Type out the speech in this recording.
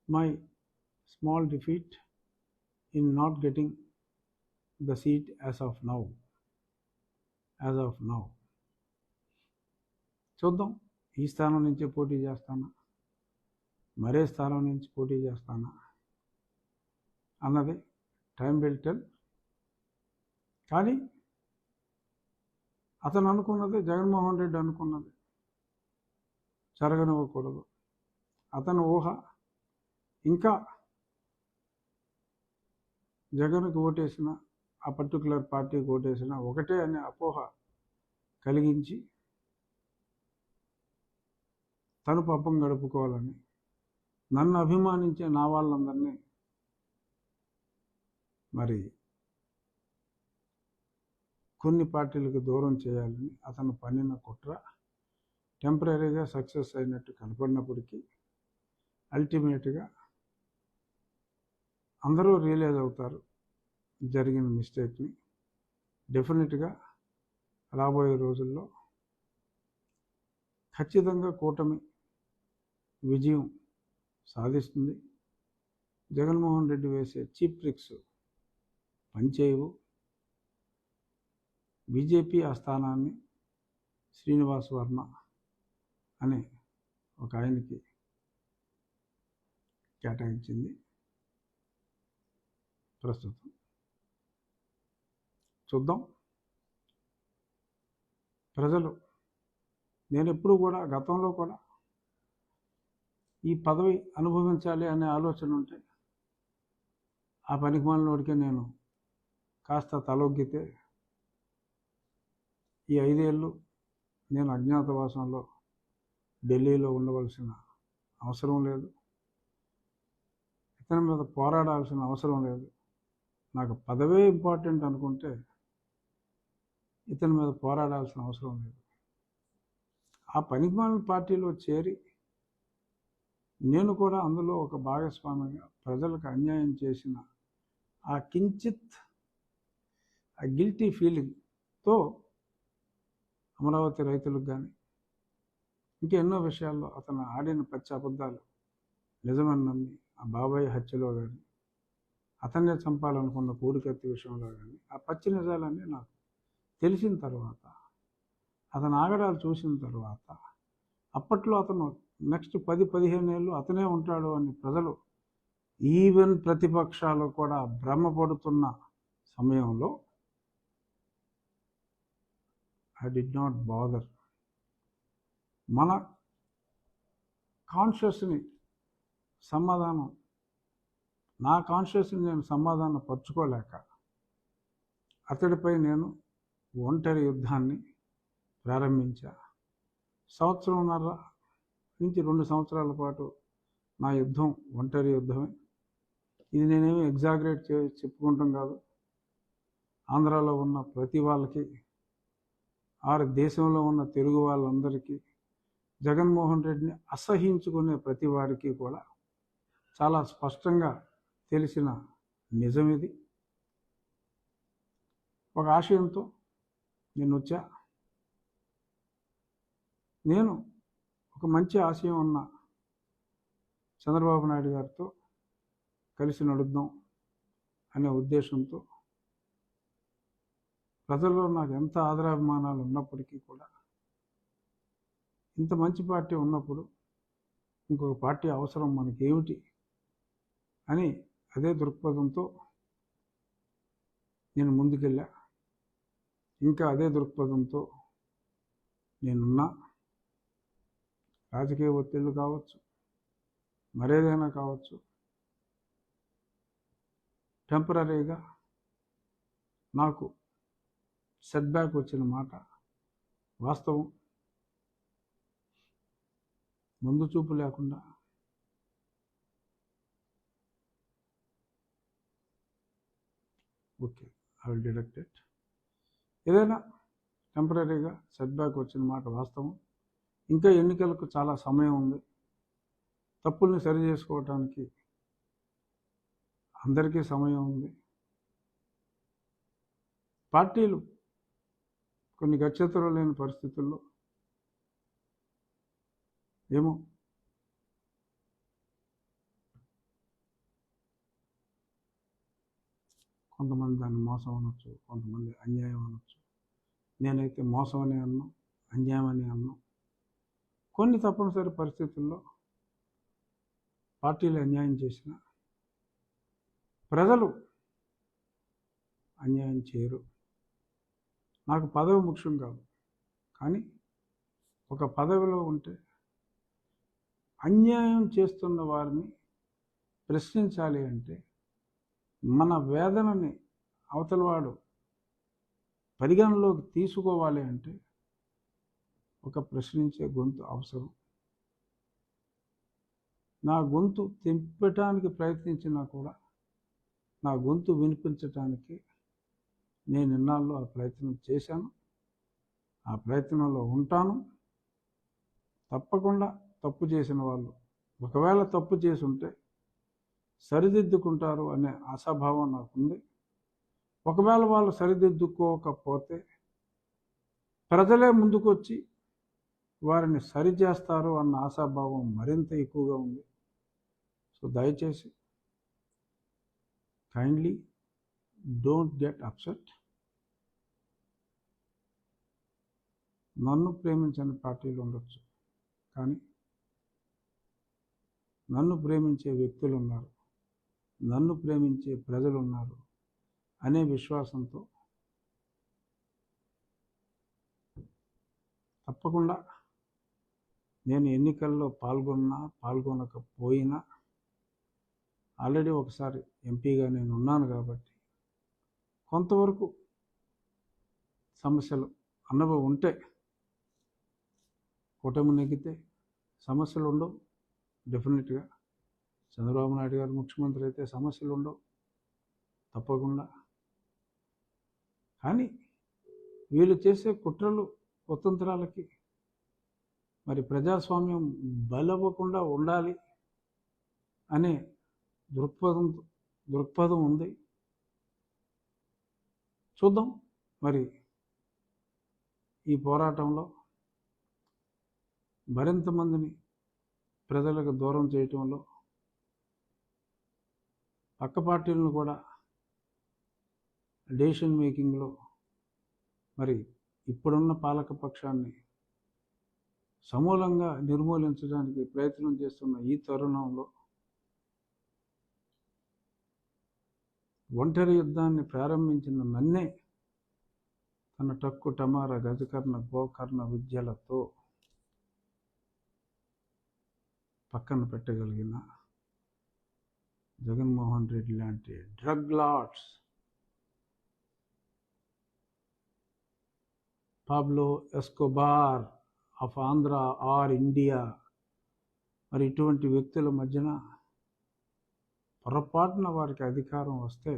my small defeat in not getting the seat as of now. చూద్దాం, ఈ స్థానం నుంచే పోటీ చేస్తానా, మరే స్థానం నుంచి పోటీ చేస్తానా అన్నది టైం విల్ టెల్. కానీ అతను అనుకున్నది, జగన్మోహన్ రెడ్డి అనుకున్నది జరగనివ్వకూడదు. అతని ఊహ ఇంకా జగన్కి ఓటేసిన, ఆ పర్టికులర్ పార్టీకి ఓటేసిన ఒకటే అనే అపోహ కలిగించి తను పాపం గడుపుకోవాలని, నన్ను అభిమానించే నా వాళ్ళందరినీ మరి కొన్ని పార్టీలకు దూరం చేయాలని అతను పన్నిన కుట్ర టెంపరీగా సక్సెస్ అయినట్టు కనపడినప్పటికీ అల్టిమేట్గా అందరూ రియలైజ్ అవుతారు జరిగిన మిస్టేక్ని. డెఫినెట్గా రాబోయే రోజుల్లో ఖచ్చితంగా కూటమి విజయం సాధిస్తుంది. జగన్మోహన్ రెడ్డి వేసే చీప్ ట్రిక్స్ పనిచేయవు. బీజేపీ ఆ స్థానాన్ని శ్రీనివాస్ వర్మ అనే ఒక ఆయనకి కేటాయించింది. ప్రస్తుతం చూద్దాం. ప్రజలు, నేను ఎప్పుడు కూడా గతంలో కూడా ఈ పదవి అనుభవించాలి అనే ఆలోచన ఉంటే ఆ పనికిమాలినోడికే నేను కాస్త తలొగ్గితే ఈ 5 ఏళ్ళు నేను అజ్ఞాతవాసంలో ఢిల్లీలో ఉండవలసిన అవసరం లేదు, ఇతని మీద పోరాడాల్సిన అవసరం లేదు. నాకు పదవే ఇంపార్టెంట్ అనుకుంటే ఇతని మీద పోరాడాల్సిన అవసరం లేదు. ఆ పనికిమాలిన పార్టీలో చేరి నేను కూడా అందులో ఒక భాగస్వామిగా ప్రజలకు అన్యాయం చేసిన ఆ కించిత్ ఆ గిల్టీ ఫీలింగ్తో అమరావతి రైతులకు కానీ ఇంకెన్నో విషయాల్లో అతను ఆడిన పచ్చి అబద్ధాలు నిజమని నమ్మి, ఆ బాబాయ్ హత్యలో కానీ, అతన్నే చంపాలనుకున్న పూడికత్తి విషయంలో కానీ ఆ పచ్చి నిజాలన్నీ నాకు తెలిసిన తర్వాత, అతను ఆగడాలు చూసిన తర్వాత, అప్పట్లో అతను నెక్స్ట్ 10-15 ఏళ్ళు అతనే ఉంటాడు అని ప్రజలు, ఈవెన్ ప్రతిపక్షాలు కూడా భ్రమపడుతున్న సమయంలో ఐ డిడ్ నాట్ బాదర్. మన కాన్షియస్ని సమాధానం, నా కాన్షియస్ని నేను సమాధానం పరుచుకోలేక అతడిపై నేను ఒంటరి యుద్ధాన్ని ప్రారంభించా. 1.5 నుంచి 2 సంవత్సరాల పాటు నా యుద్ధం ఒంటరి యుద్ధమే. ఇది నేనేమి ఎగ్జాగరేట్ చెప్పుకుంటాం కాదు. ఆంధ్రాలో ఉన్న ప్రతి వాళ్ళకి, దేశంలో ఉన్న తెలుగు వాళ్ళందరికీ, జగన్మోహన్ రెడ్డిని అసహించుకునే ప్రతి వారికి కూడా చాలా స్పష్టంగా తెలిసిన నిజం ఇది. ఒక ఆశయంతో నేను వచ్చా. నేను ఒక మంచి ఆశయం ఉన్న చంద్రబాబు నాయుడు గారితో కలిసి నడుద్దాం అనే ఉద్దేశంతో, ప్రజల్లో నాకు ఎంత ఆదరాభిమానాలు ఉన్నప్పటికీ కూడా, ఇంత మంచి పార్టీ ఉన్నప్పుడు ఇంకొక పార్టీ అవసరం మనకేమిటి అని అదే దృక్పథంతో నేను ముందుకెళ్ళా. ఇంకా అదే దృక్పథంతో నేనున్నా. రాజకీయ ఒత్తిళ్ళు కావచ్చు, మరేదైనా కావచ్చు, టెంపరీగా నాకు సెట్ బ్యాక్ వచ్చిన మాట వాస్తవం. ముందు చూపు లేకుండా okay, I will deduct it. ఏదైనా టెంపరీగా సెట్ బ్యాక్ వచ్చిన మాట వాస్తవం. ఇంకా ఎన్నికలకు చాలా సమయం ఉంది. తప్పుల్ని సరి చేసుకోవటానికి అందరికీ సమయం ఉంది. పార్టీలు కొన్ని గత్యంతరం లేని పరిస్థితుల్లో ఏమో కొంతమంది దాన్ని మోసం అనొచ్చు, కొంతమంది అన్యాయం అనొచ్చు. నేనైతే మోసం అని అన్నాను, అన్యాయం అని అన్నాను. కొన్ని తప్పనిసరి పరిస్థితుల్లో పార్టీలు అన్యాయం చేసిన ప్రజలు అన్యాయం చేయరు. నాకు పదవి ముఖ్యం కాదు, కానీ ఒక పదవిలో ఉంటే అన్యాయం చేస్తున్న వారిని ప్రశ్నించాలి అంటే, మన వేదనని అవతలవాడు పరిగణలోకి తీసుకోవాలి అంటే ఒక ప్రశ్నించే గొంతు అవసరం. నా గొంతు తెంపటానికి ప్రయత్నించినా కూడా నా గొంతు వినిపించటానికి నేను ఇన్నాళ్ళు ఆ ప్రయత్నం చేశాను, ఆ ప్రయత్నంలో ఉంటాను. తప్పకుండా తప్పు చేసిన వాళ్ళు ఒకవేళ తప్పు చేసి ఉంటే సరిదిద్దుకుంటారు అనే ఆశాభావం నాకుంది. ఒకవేళ వాళ్ళు సరిదిద్దుకోకపోతే ప్రజలే ముందుకొచ్చి వారిని సరిచేస్తారు అన్న ఆశాభావం మరింత ఎక్కువగా ఉంది. సో దయచేసి కైండ్లీ డోంట్ గెట్ అప్సెట్. నన్ను ప్రేమించని పార్టీలు ఉండొచ్చు, కానీ నన్ను ప్రేమించే వ్యక్తులు ఉన్నారు, నన్ను ప్రేమించే ప్రజలు ఉన్నారు అనే విశ్వాసంతో తప్పకుండా నేను ఎన్నికల్లో పాల్గొనకపోయినా ఆల్రెడీ ఒకసారి ఎంపీగా నేను ఉన్నాను కాబట్టి కొంతవరకు సమస్యలు అనుభవం ఉంటే, కూటమి నెగ్గితే సమస్యలు ఉండవు. డెఫినెట్గా చంద్రబాబు నాయుడు గారు ముఖ్యమంత్రి అయితే సమస్యలు ఉండవు తప్పకుండా. కానీ వీళ్ళు చేసే కుట్రలు కుతంత్రాలకి మరి ప్రజాస్వామ్యం బలవ్వకుండా ఉండాలి అనే దృక్పథం ఉంది. చూద్దాం మరి ఈ పోరాటంలో మరింత మందిని ప్రజలకు దూరం చేయటంలో, పక్క పార్టీలను కూడా డెసిషన్ మేకింగ్లో మరి ఇప్పుడున్న పాలకపక్షాన్ని సమూలంగా నిర్మూలించడానికి ప్రయత్నం చేస్తున్న ఈ తరుణంలో ఒంటరి యుద్ధాన్ని ప్రారంభించిన నన్నే తన టక్కు టమార గజకర్ణ గోకర్ణ విద్యలతో పక్కన పెట్టగలిగిన జగన్మోహన్ రెడ్డి లాంటి drug lords, Pablo Escobar of Andhra or India, మరి ఇటువంటి వ్యక్తుల మధ్యన పొరపాటున వారికి అధికారం వస్తే